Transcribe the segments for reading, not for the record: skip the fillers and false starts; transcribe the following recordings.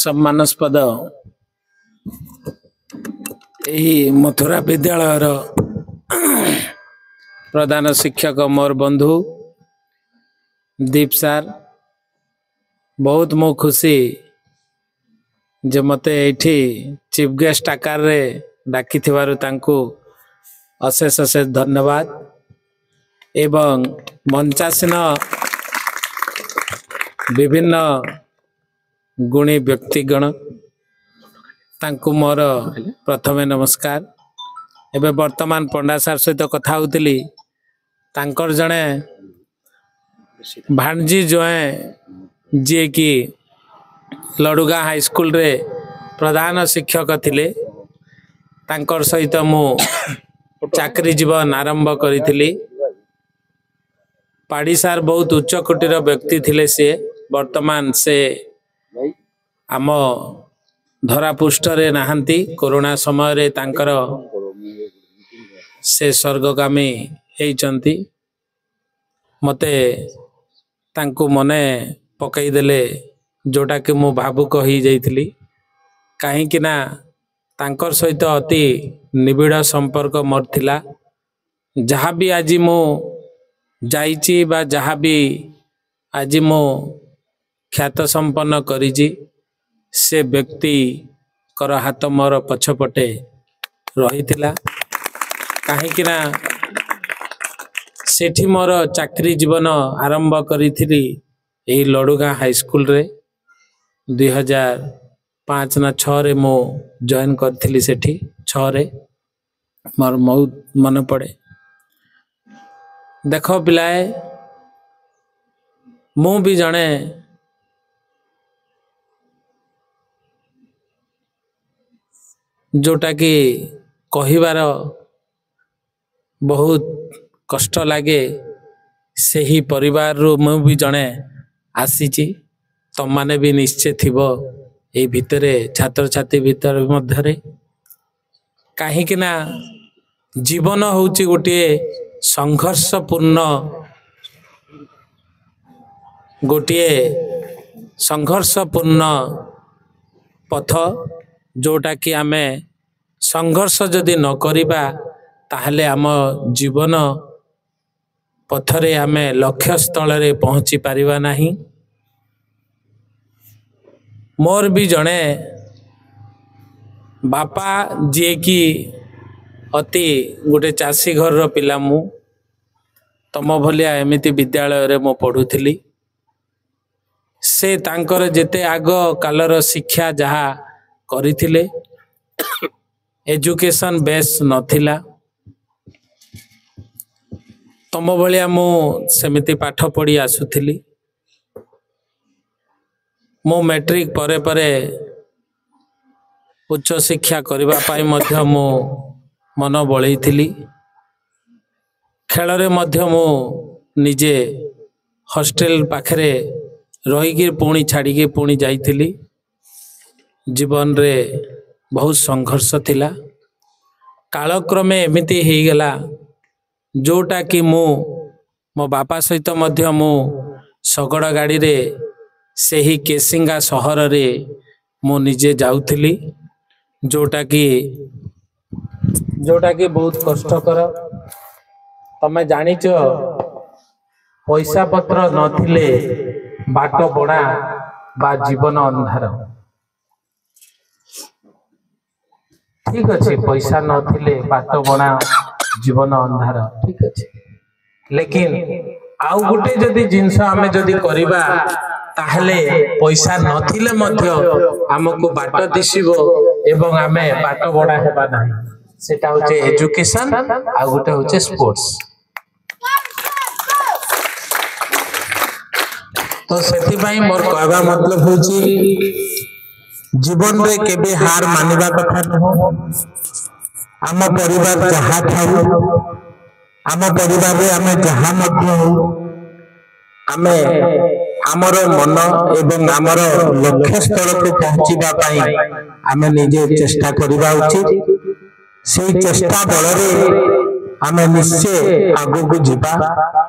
सम्मानस्पद यही मथुरा विद्यालयर प्रधान शिक्षक मोर बंधु दीप सार बहुत मो खुशी जे मते एठी चीफ गेस्ट आकार रे डाकी थिवारु तांकु अशेष अशेष धन्यवाद एवं मंचासीन विभिन्न गुणी व्यक्तिगण तांकु मोर प्रथमे नमस्कार। एबे वर्तमान पंडा सार सहित कथा होतिली तांकर जणे भाणजी जोए जे कि लडुगा हाई स्कूल रे प्रधान शिक्षक थिले तांकर सहित मु चाकरी जीवन आरंभ करिथिली। पाड़ी सार बहुत उच्च कोटीर व्यक्ति थिले से वर्तमान से आम धरापृष्ठ रे नाहंती कोरोना समय रे तांकर से स्वर्गगामी हेइचंती। मते तांकु मने पकई देले जोटा कि मु भावुक हो जाइथिली काहे कि ना तांकर सहित अति निबिड़ संपर्क मोर थिला। जहाँ भी आज मु जाइची बा जहाँ भी आज मु ख्यात संपन्न करिची से व्यक्ति कर हाथ मोर पछपटे रही थिला काहे कि ना सेठी मोर चाकरी जीवन आरंभ करिथिली एही लडुगा हाई स्कूल रे 2005 ना 6 रे मो जॉइन करथिली सेठी 6 रे मोर बहुत मन पड़े। देखो पिलाए मु भी जणे जोटा कि कहिबार बहुत कष्ट लागे से ही परिवार रो मु भी जणे आसीची तो माने भी निश्चय थिबो ए भितरे छात्र छात्री भितर मध्यरे काहे कि ना जीवन होची गोटे संघर्षपूर्ण पथ जोटा कि आमे संघर्ष जदि न करिबा ताहले आम जीवन पथरे आमे लक्ष्य स्थल रे पहुंची पारिबा नाही। मोर भी जणे बापा जे कि अति गोटे चाषी घर रो पिला मु तम भलिया एमिति विद्यालय रे मो पढुथिली से तांकर जेते आग कालर शिक्षा जहा करिथिले एजुकेशन बेस नथिला तम भलिया मु सेमिति पाठ पढ़ी आसुथिली। मो मैट्रिक परे परे उच्च शिक्षा करबा पाई मध्य मो मन बळैथिली खेल रे मध्य मो निजे हॉस्टेल पाखरे रही कि पुणी छाड़ी के पुणी जाइथिली। जीवन रे बहुत संघर्ष थिला कालक्रमे एमिति हेई गेला जोटा कि मो बापा सहित मध्य मु सगड़ गाड़ी रे से ही केसिंगा सहर रे मु निजे जाउथिली जोटा कि बहुत कष्टकर। तमे जानिच पैसा पत्र नथिले बाट बड़ा बा जीवन अंधार ठीक अच्छे पैसा नथिले बाट बड़ा जीवन अंधार ठीक अच्छे लेकिन आउ गुटे जदि जिंस आमे जदि करिबा ताहले पैसा नथिले मध्य हमको बाट दिसिबो एवं आमे बाट बड़ा हेबा नाही सेटा होचे एजुकेशन आ गुटे होचे स्पोर्ट्स। तो सेति भाई मोर कहबा मतलब होची जीवन रे केबे हार मानिबा कथा न आम परिवार जहा थाउ आम परिवार रे आमे जहा मध्य हो आमे आमर मन एवं आमर लक्ष्य स्थल को पहुंचीबा पाई आमे निजे चेष्टा करिबा उचित। से चेष्टा बल रे आमे निश्चय आगो को जिबा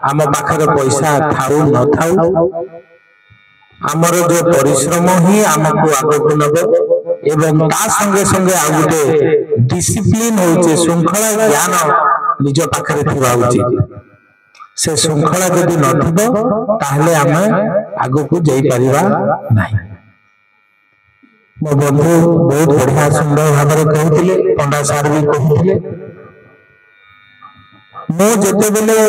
आम पाखर पैसा थाउ न थाउ आमर जो परिश्रम ही आमको आगको नब एवं ता संगे संगे आ गोटे डिसिप्लिन होचे श्रृंखला ज्ञान निज पाखरे थिबा उचित से श्रृंखला जदि नथिबो ताहले आमे आगको जाई परिबा नाही। मो बंधु बहुत बढ़िया सुंदर भाव कहते पंडा सार भी कहते मो जेते बेले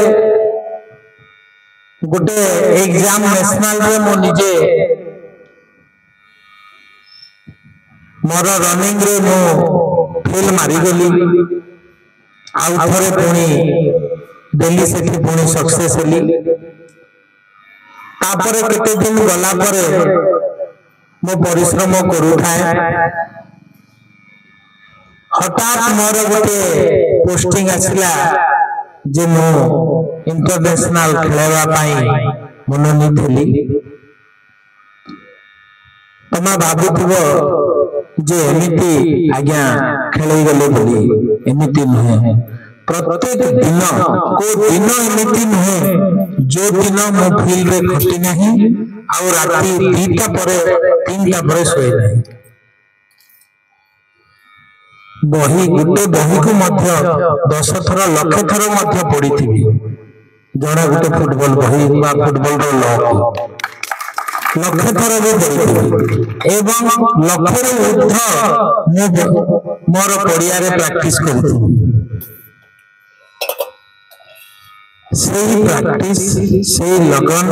गोटे एग्जाम नेशनल रे मो निजे मोर रनिंग रे मो फेल मारी गली आउ थरे पुणी दिल्ली से पुणी सक्सेस हेली तापरे केते दिन गला परे मो परिश्रम करू थाए हठात मोर गोटे पोस्टिंग आसिला जे मो इंटरनेशनल खेलवा पाई मनोनीत हेली तमा भाबुथबो जे एमिति आज्ञा खेलै गले बोली एमिति नहे प्रत्येक दिन को दिन एमिति नहे जो दिन मो फील्ड रे खटी नहीं आउ राती 2टा परे 3टा परे सोए नहीं बही गोटे बही को मध्य 10 थर लक्ष थर मध्य पड़ी थी जड़े गोटे फुटबॉल बही बा फुटबॉल रो लक लक्ष थर भी पड़ी एवं लक्ष रे उर्ध्व मोर पड़िया रे प्रैक्टिस करथि सही प्रैक्टिस सही लगन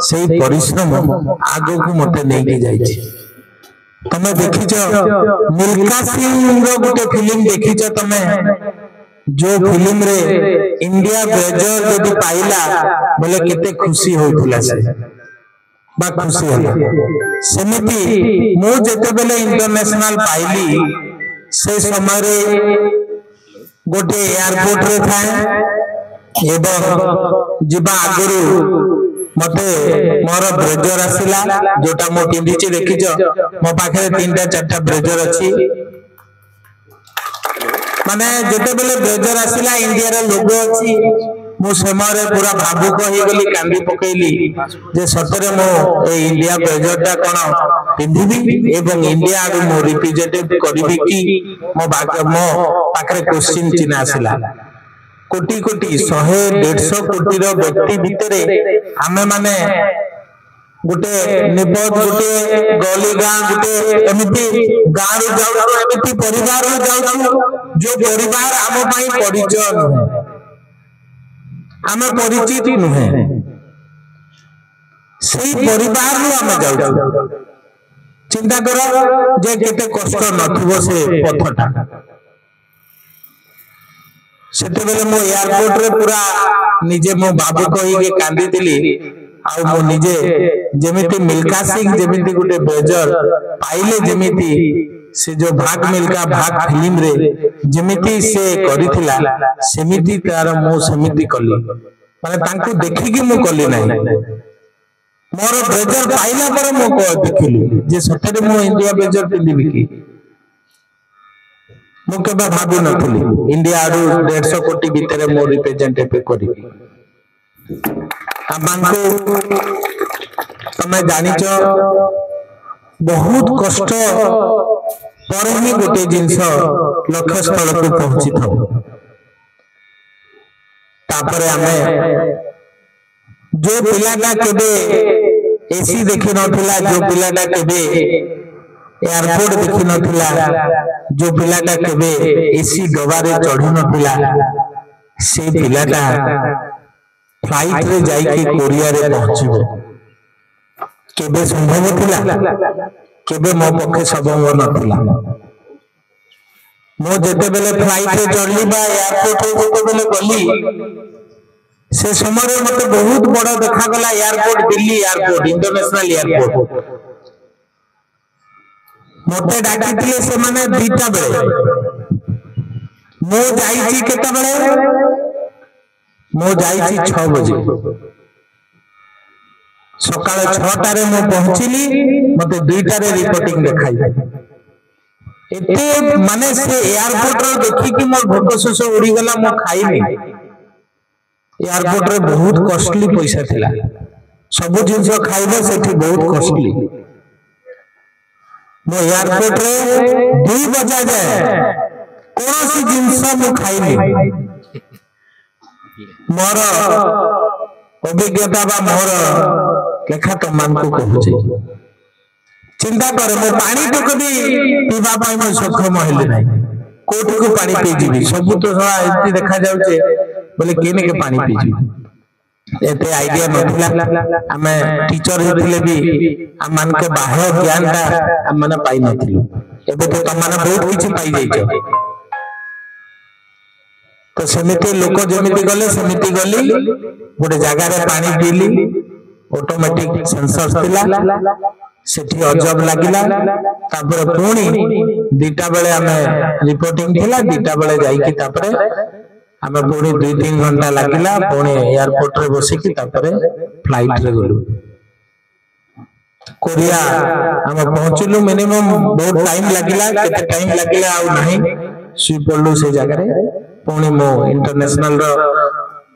सही परिश्रम आगो को मते नै के जाई छी तमे देखिछ मिल्खा सिंह रो गोटे फिल्म देखिछ तमे जो फिल्म रे इंडिया बेजर जदि पाइला बोले केते खुशी होइथिला से बा खुशी होला सेमिति मो जेते बेले इंटरनेशनल पाइली से समय रे गोटे एयरपोर्ट रे थाए एवं जिबा आगुरु मते मोर ब्रेजर आसिला जोटा मो पिंदिचे देखिछ मो पाखे 3टा 4टा ब्रेजर अछि माने जेते बेले ब्रेजर आसिला इंडिया रे लोगो अछि मो समय पूरा भावुक हो गली कांदी पकेली जे सतरे मो ए इंडिया ब्रेजरटा कोन पिंदिबी एवं इंडिया आगु मो रिप्रेजेंटेटिव करिबी कि मो पाखरे क्वेश्चन चिन्ह आसिला कोटी कोटी 100-150 कोटी रो व्यक्ति भितरे आमे माने गोटे निबद गोटे गली गां गोटे एमिति गां रो जाउ एमिति परिवार रो जाउ जो परिवार आम पई परिचय नहे आमे परिचित नहे सेही परिवार रो आमे जाउ चिंता करो जे केते कष्ट नथिबो से पथटा सेते बेले मो एयरपोर्ट रे पूरा निजे मो बाबू कहि के कांदी दिली आ मो निजे जेमिति मिल्खा सिंह जेमिति गुटे बेजर पाइले जेमिति से जो भाग मिल्खा भाग फिल्म रे जेमिति से करिथिला सेमिति तार मो समिति कली माने तांको देखि कि मो कली नै मोर बेजर पाइला पर मो को देखिली जे सतरे मो इंडिया बेजर पिंदिबी की मु केबे भाबी नथली इंडिया आरु 150 कोटी भितरे मो रिप्रेजेंटेटिव करी हमको तमे जानिच बहुत कष्ट पर ही गोटे जिंस लक्ष्य स्थल को पहुंची था तापरे हमें जो पिलाटा केबे एसी देखि नथिला जो पिलाटा केबे एयरपोर्ट देखि नथिला जो पिलाटा केबे एसी डबा रे चढ़ी नथिला से पिलाटा फ्लाइट रे जाई के कोरिया रे पहुंचबो केबे संभव थिला केबे मो पखे संभव नथिला मो जेते बेले फ्लाइट रे चढ़ली बा एयरपोर्ट रे जेते बेले गली से समय मते बहुत बड़ देखा गला airport Delhi airport international airport मते डाकिथिले से माने 2टा बेले मो जाईची केता बेले मो जाईची 6 बजे सकाळ 6टा रे मो पहुंचली मते 2टा रे रिपोर्टिंग देखाई एते माने से एयरपोर्ट रे देखि कि मोर भोक शोष उड़ी गला मो खाइनी एयरपोर्ट रे बहुत कॉस्टली पैसा थिला सबु जिनस खाइबो सेठी बहुत कॉस्टली मो एयरपोर्ट रे 2 बजा जाए कोनोसी जिनस मु खाइनी मोर अभिज्ञता बा मोर लेखा तो मान को कहूचे चिंता करे मो पानी तो कभी पीवा पाई म सक्षम हेले नाही कोठी को पानी पी जीवी सब तो सला एती देखा जाउचे बोले केने के पानी पी जीवी एते आईडिया नथिला हमें टीचर हेतिले भी हम मान के बाह्य ज्ञान ता हम माने पाई नथिलु एबे तो तम माने बहुत किछि पाई जाइछो तो समिति लोक जमिति गले समिति गली गोटे जगह रे पानी पीली ऑटोमेटिक सेंसर थिला सेठी अजब लागिला तापर पुणी 2टा बेले हमें रिपोर्टिंग थिला 2टा बेले जाई की तापर हमें पुणी 2-3 घंटा लागिला पुणी एयरपोर्ट रे बसी की तापर फ्लाइट रे गलु कोरिया हम पहुंचलु मिनिमम बहुत टाइम लागिला केते टाइम लागिला आ नाही सुई पड़लु से जगह रे पुणी मो इंटरनेशनल रो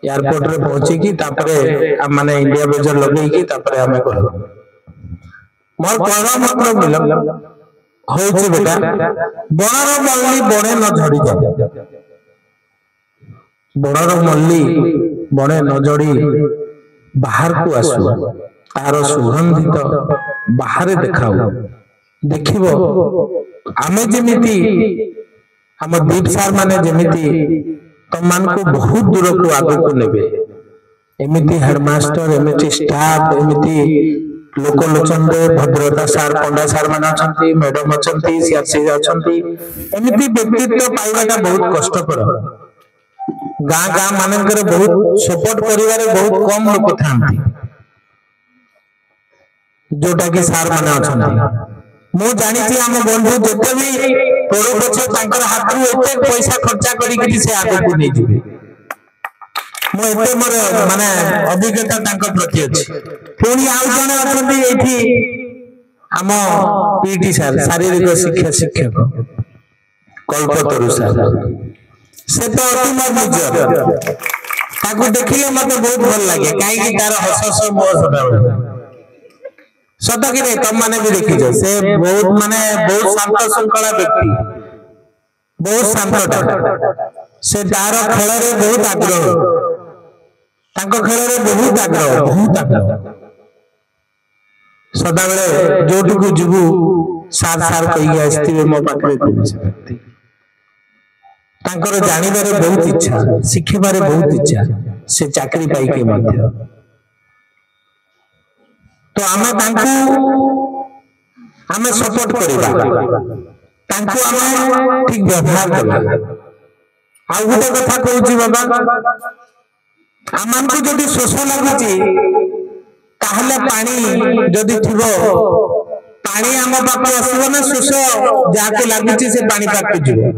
एयरपोर्ट रे पहुंची की तापरे हम माने इंडिया बेजर लगई की तापरे हमें गलु मोर कहवा मतलब मिल होछि बेटा बणर मल्ली बणे न झड़ी जा बणर मल्ली बणे न झड़ी बाहर को आसु तार सुगंधित बाहर देखाऊ देखिबो आमे जेमिति हम दीप सार माने जेमिति तमान को बहुत दूर को आगो को नेबे एमिति हेडमास्टर एमिति स्टाफ एमिति लोक लोचन भद्रता सार पंडा सार मान अछंती मैडम अछंती सीआरसी अछंती एमिति व्यक्तित्व पाइबाटा बहुत कष्टकर गां गां मानकर बहुत सपोर्ट करिवारे बहुत कम लोक थांती जोटा कि सार माने अछंती मु जानि छी हम बंधु जते भी तोर पछे तांकर हाथु एते पैसा खर्चा करी कि से आगो को नै जिवे मो एते मोर माने अभिज्ञता तांकर प्रति अछि पुणी आउ जने अछंती एठी हम पीटी सर शारीरिक शिक्षा शिक्षक कल्पतरु सर से तो अति मोर निजर ताको देखिले मते बहुत भल लागे काई कि तार हस हस मोर सदा सत कि रे तुम माने भी देखि जो से बहुत माने बहुत शांत शृंखला व्यक्ति बहुत शांतटा से तार खेल रे बहुत आग्रह ताको खेल रे बहुत आग्रह सदा बेले जोटु को जीवु सार सार कहि आस्तिबे मो पाखरे व्यक्ति तांकर जानिबारे बहुत इच्छा शिखिबारे बहुत इच्छा से चाकरी पाई के मध्य तो आमे तांकु आमे सपोर्ट करिबा तांकु आमे ठीक व्यवहार करबा आ गोटे कथा कहूची बाबा आमान को जदी शोष लागुची ताहले पानी जदी थिबो पानी आम पाखु आसीबो ना शोष जाके लागुची से पानी पाखु जिवो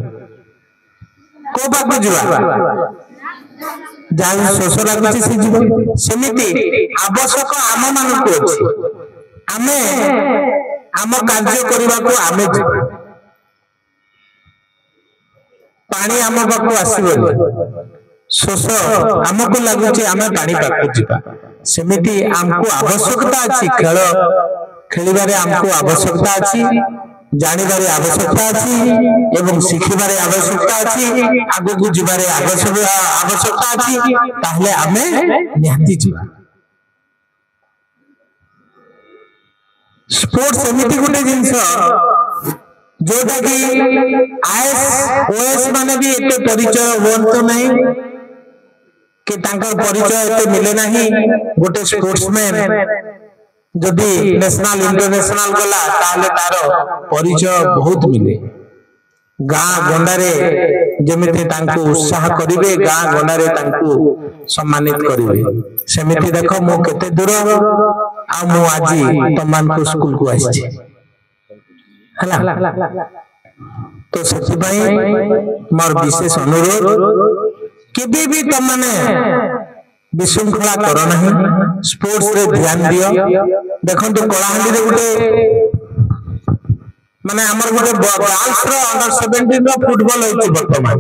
को पाखु जिवा जाई शोष लागुची से जीवन समिति आवश्यक आम मानक अछि आमे आम कार्य करबा को आमे पानी आम पाखु आसीबो शोष आमको लागुची आमे पानी पाखु जिबा समिति आमको आवश्यकता अछि खेल खेलिबारे आमको आवश्यकता अछि जानिबारे आवश्यकता अछि एवं शिखिबारे आवश्यकता अछि आगो को जिबारे आवश्यकता अछि ताहले आमे निहाती जिबा स्पोर्ट्स समिति गुटे जिंस जोटा कि आईएएस ओएस माने भी एते परिचय होंतो नहीं कि तांकर परिचय एते मिले नहीं गोटे स्पोर्ट्समैन जदि नेशनल इंटरनेशनल गला ताले तारो परिचय बहुत मिले गां गंडारे जेमिति तांको उत्साह करिवे गां गंडारे तांको सम्मानित करिवे सेमिति देखो मो केते दूर आ मो आजी तमान को स्कूल को आछि हला तो सच्ची भाई मोर विशेष अनुरोध केबे भी तमने विशृंखला कर नहीं स्पोर्ट्स रे ध्यान दियो देखो तो कलाहांडी रे गुटे माने हमर गुटे गर्ल्स रो अंडर 17 रो फुटबॉल होइछ वर्तमान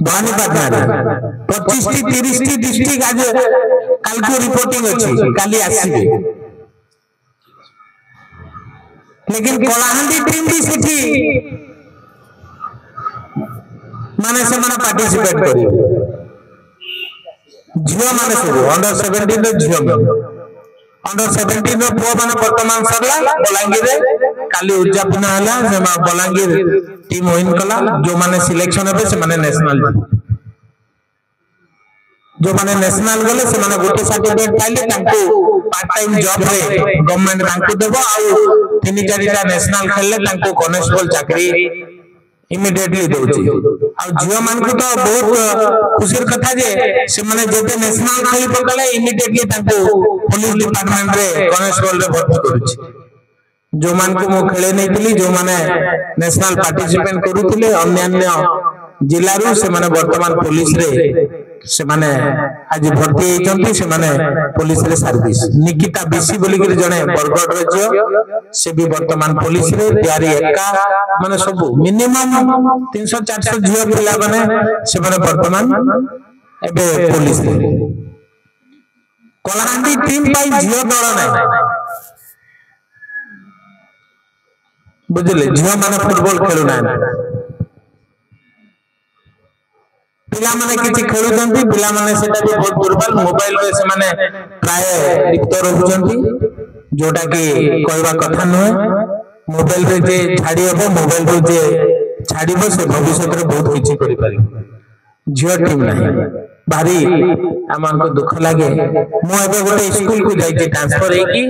भवानीपाटना 25-30 डिस्ट्रिक्ट आज कल को रिपोर्टिंग अच्छी काली आसीबे लेकिन कलाहांडी टीम भी सेठी माने से माने पार्टिसिपेट करी झियो माने सब अंडर 17 रो झियो अंडर 17 रो पुआ माने वर्तमान सरला बलांगीर रे काली उद्यापन हला से बलांगीर टीम विन कला जो माने सिलेक्शन हेबे से माने नेशनल जो माने नेशनल गले से माने गोटे सर्टिफिकेट पाइले तांको पार्ट टाइम जॉब रे गवर्नमेंट तांको देबो आ तीन चारिटा नेशनल खेलले तांको कॉन्स्टेबल चाकरी इमीडिएटली दोची आ जियो मान को तो बहुत खुशीर कथा जे से माने जेते नेशनल खेली पकले इमीडिएटली तांको पुलिस डिपार्टमेंट रे कॉन्स्टेबल रे भर्ती करूची जो मान को मो खेले नै थिली जो माने नेशनल पार्टिसिपेट करूथिले अन्य जिल्ला रो से माने वर्तमान पुलिस रे से माने आज भर्ती हेचंती से माने पुलिस रे सर्विस निकिता बीसी बोली के जने बरगड रे जियो से भी वर्तमान पुलिस रे तयारी एका माने सब मिनिमम 300-400 जियो पिला माने से माने वर्तमान एबे पुलिस रे कलाहांडी टीम पाई जियो दल नै बुझले जियो माने फुटबॉल खेलु नै पिला माने किछि खेलुचंती पिला माने सेटा भी बहुत दुर्बल मोबाइल रे से माने प्राय लिप्त रहउचंती जोटा कि कहबा कथा न मोबाइल रे जे छाडी हबो मोबाइल रे जे छाडीबो से भविष्य रे बहुत किछि करि पारि जियो टीम नाही भारी आमान को दुख लागे मो एबे गोटे स्कूल को जाई ट्रांसफर हे कि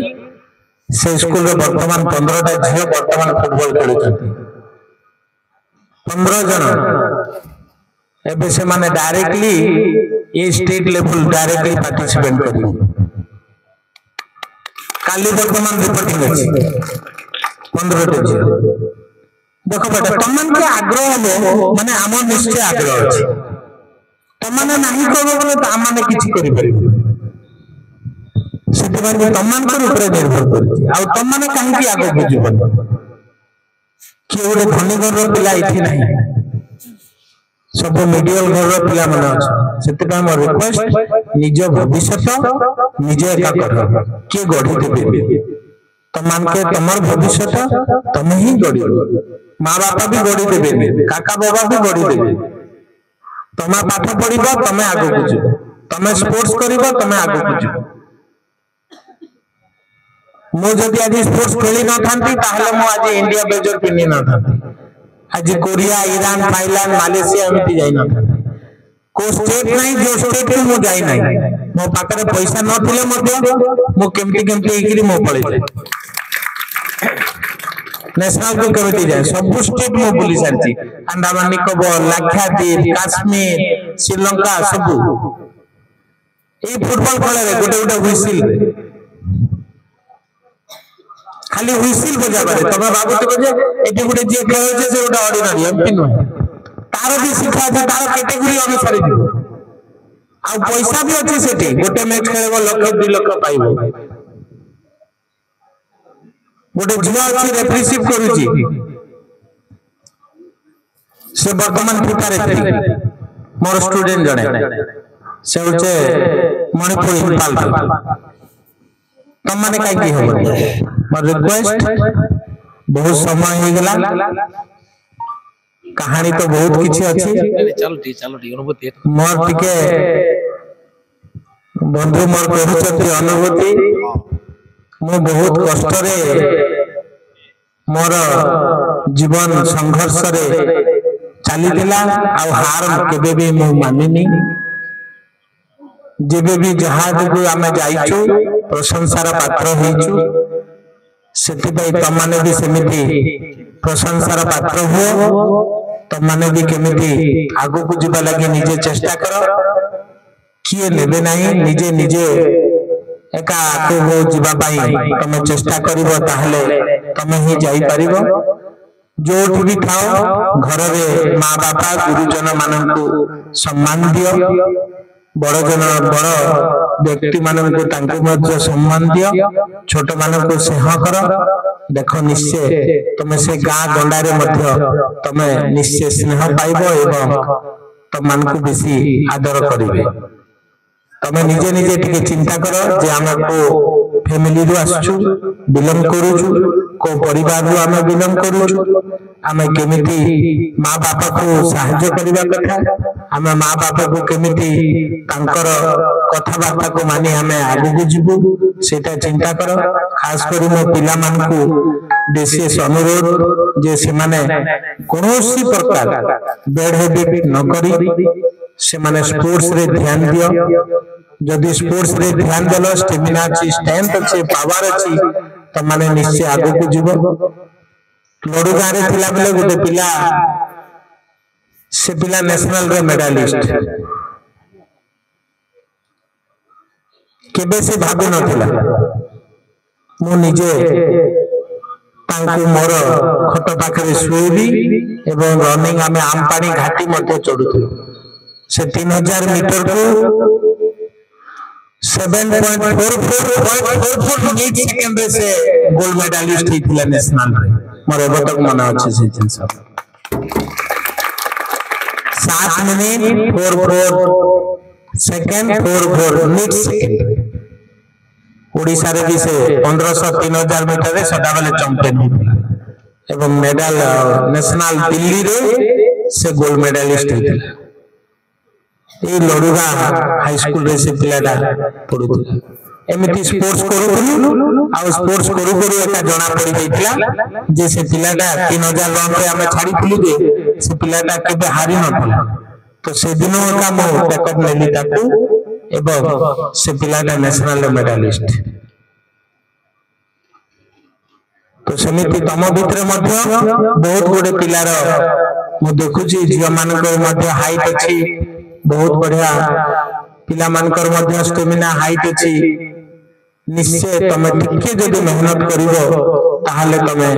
से स्कूल रे वर्तमान 15 टा जियो वर्तमान फुटबॉल खेलुचंती 15 जन एबे से माने डायरेक्टली ये स्टेट लेवल डायरेक्टली पार्टिसिपेट करी काली वर्तमान रिपोर्टिंग अछि 15 टे देखो बेटा तमन के आग्रह हो माने हम निश्चय आग्रह अछि तमने नाही कहबो बोले त आमाने किछि करि परिबो सेते माने तमन को ऊपर निर्भर करछि आ तमने काहे कि आगो बुझिबो कि ओरे धनी घर पिला इथि नाही सब मिडियल घर पिला मन अछि सेते का हमर रिक्वेस्ट निज भविष्य निजे एका कर के गढी देबे तमान के तमर भविष्य तुम ही गढी मां बापा भी गढी देबे काका बाबा भी गढी देबे तमा पाठ पढिबो तमे आगो बुझिबो तमे स्पोर्ट्स करिबो तमे आगो बुझिबो मो जदि आज स्पोर्ट्स खेली न थांती ताहले मो आज इंडिया बेजर पिनी न थांती आज कोरिया ईरान थाईलैंड मालेशिया एमती जाई न को स्टेट नहीं जो स्टेट को मो जाई नहीं मो पाकरे पैसा न थिले मध्य मो केमती इकरी मो पळे जाय नेशनल को कमिटी जाय सब स्टेट मो बुली सारची अंडमान निकोबार लाक्षाद्वीप कश्मीर श्रीलंका सब ए फुटबॉल खेले रे गोटे गोटे व्हिसिल खाली व्हिसिल बजा पारे तमे बाबू तो जे एटी गुटे जे खेल छै से गोटे ऑर्डिनरी एमपी न तार भी शिक्षा छै तार कैटेगरी अनुसार दियो आ पैसा भी अछि सेठी गोटे मैच खेलेबो लाख 2 लाख पाइबो गोटे जुआ अछि रेफ्रिशिप करूची से वर्तमान फीफा रेफरी मोर स्टूडेंट जणे से होचे मणिपुर इम्फाल तम माने काई की होबो मोर रिक्वेस्ट बहुत समय हो गेला कहानी तो बहुत किछि अछि चलो ठीक अनुभूति मोर टिके बंधु मोर कहउछथि अनुभूति मो बहुत कष्ट रे मोर जीवन संघर्ष रे चली दिला आ हार केबे भी मो मानिनी जेबे भी जहाज को आमे जाइछु प्रशंसार पात्र होइछु सेति भाई तमाने भी सेमिति प्रशंसार पात्र हो तमाने भी केमिति आगो को जिबा लागि निजे चेष्टा करो किए लेबे नाही निजे निजे एका आगो हो जिबा पाई तमे चेष्टा करिवो ताहले तमे ही जाई परिवो जोठी भी थाओ घर रे मां बापा गुरुजन मानन को सम्मान दियो बड़ जन बड़ व्यक्ति मानन को तांको मध्य सम्मान दियो छोट मानन को स्नेह करो देखो निश्चय तमे से गां गंडा रे मध्य तमे निश्चय स्नेह पाइबो एवं तुम मान को बेसी आदर करेंगे तमे निजे निजे टिके चिंता करो जे आम को फैमिली रु आसछु बिलोंग करूछु को परिवार रु आम बिलोंग करूछु आम केमिति माँ बापा को सहायता करबा कथा आम माँ बापा को केमिति तांकर कथाबार्ता को मानी आम आगु को जीवु सेटा चिंता करो खास करी मो पिला मान को विशेष अनुरोध जे से माने कोनोसी प्रकार बैड हैबिट न करी से माने स्पोर्ट्स रे ध्यान दियो जदि स्पोर्ट्स रे ध्यान देलो स्टेमिना अछि स्ट्रेंथ अछि पावर अछि त माने निश्चय आगु को जीवो लडू गारे थिला बेले गोटे पिला से पिला नेशनल रे मेडलिस्ट केबे से भाबु नथिला मु निजे तांको मोर खट पाखरे सुएबी एवं रनिंग आमे आमपानी घाटी मध्ये चढुथु से 3000 मीटर को 7.44 मिनट सेकंड से गोल्ड मेडलिस्ट हिथिला नेशनल रे मोर एबतक मन अछि से जिंस 7 minute 44 second 44 minute second Odisha रे भी से 1500 3000 मीटर रे सदा बेले चैंपियन हिथिला एवं मेडल नेशनल दिल्ली रे से गोल्ड मेडलिस्ट हिथिला ए लडुगा हाई स्कूल रे से पिलाडा पढुथुला एमिति स्पोर्ट्स करूथुलु आ स्पोर्ट्स करू करू एका जणा पड़ी जाइतला जे से पिलाडा 3000 रन रे हमें छाड़ीथुलु जे से पिलाडा केबे हारि नथला तो से दिनो का मो टेकअप नेली ताकू एवं से पिलाडा नेशनल मेडलिस्ट तो समिति तम भितर मध्य बहुत गुडे पिलार मु देखुची जियो मानकर मध्य हाइट अछि बहुत बढ़िया पिला मानकर मध्य स्टेमिना हाइट अछि निश्चय तमे टिके जदि मेहनत करिवो ताहाले तमे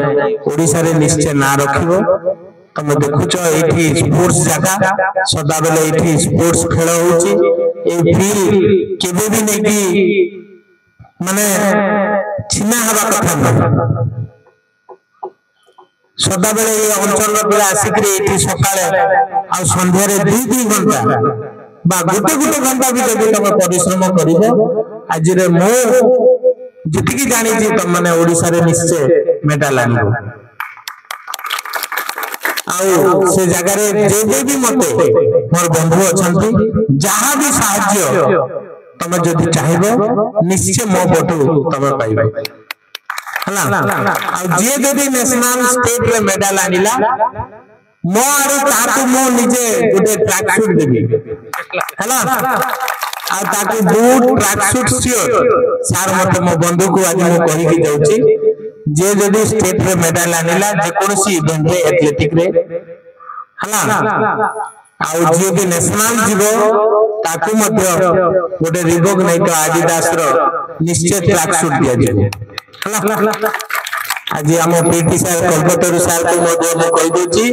ओडिसा रे निश्चय ना रखिवो तमे देखुचो एठी स्पोर्ट्स जगह सदा बेले एठी स्पोर्ट्स खेल होउची ए फील्ड केबे भी नै कि माने छिना हवा कथा नै सदा बेले ए अंचल पिला आसिकरे एठी सकाळे आ संध्या रे 2 घंटा बा गोटे घंटा भी जदि तमे परिश्रम करिवो आज रे मो जति जानी छी तम माने ओडिसा रे निश्चय मेडल आनिबो आउ से जगह रे जे भी मते मोर बंधु अछंती जहां भी सहाय्य तमे जदि चाहिबो निश्चय मो पटु तमे पाइबो हला आ जे जदि नेशनल स्टेट रे मेडल आनिला मो आरो ताकू मो निजे गुटे ट्रैक सूट देबी हला आ ताकू बूट ट्रैक सूट सियोर सार मते मो बंधु को आज मो कहि के जाउची जे जदि स्टेट रे मेडल आनिला जे कोनसी इवेंट रे एथलेटिक रे हला आ जे भी नेशनल जीवो ताकू मध्य गुटे रिबोक नै तो आदिदास रो निश्चय ट्रैक सूट दिया जेबो हला आज हम पीटी सर कलकत्ता सर को मध्य मैं कहि दोची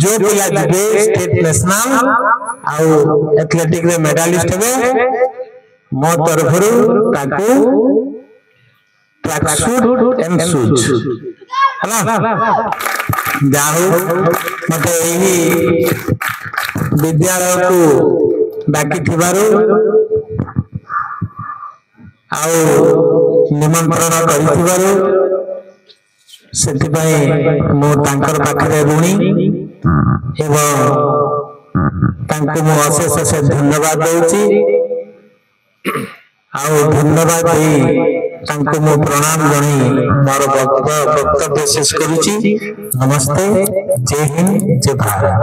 जो पिला जिबे स्टेट नेशनल आउ एथलेटिक रे मेडलिस्ट हेबे मो तरफरु ताकू ट्रैक सूट एंड शूज हला जाहु मते एही विद्यालय को डाकी थिबारु आउ निमंत्रण करिथिबारु सेति पई मो तांकर पाखरे ऋणी एवं तांको मो अशेष अशेष धन्यवाद दउची आउ धन्यवाद देई तांको मो प्रणाम जणी मोर वक्तव्य शेष करूची नमस्ते जय हिंद जय भारत।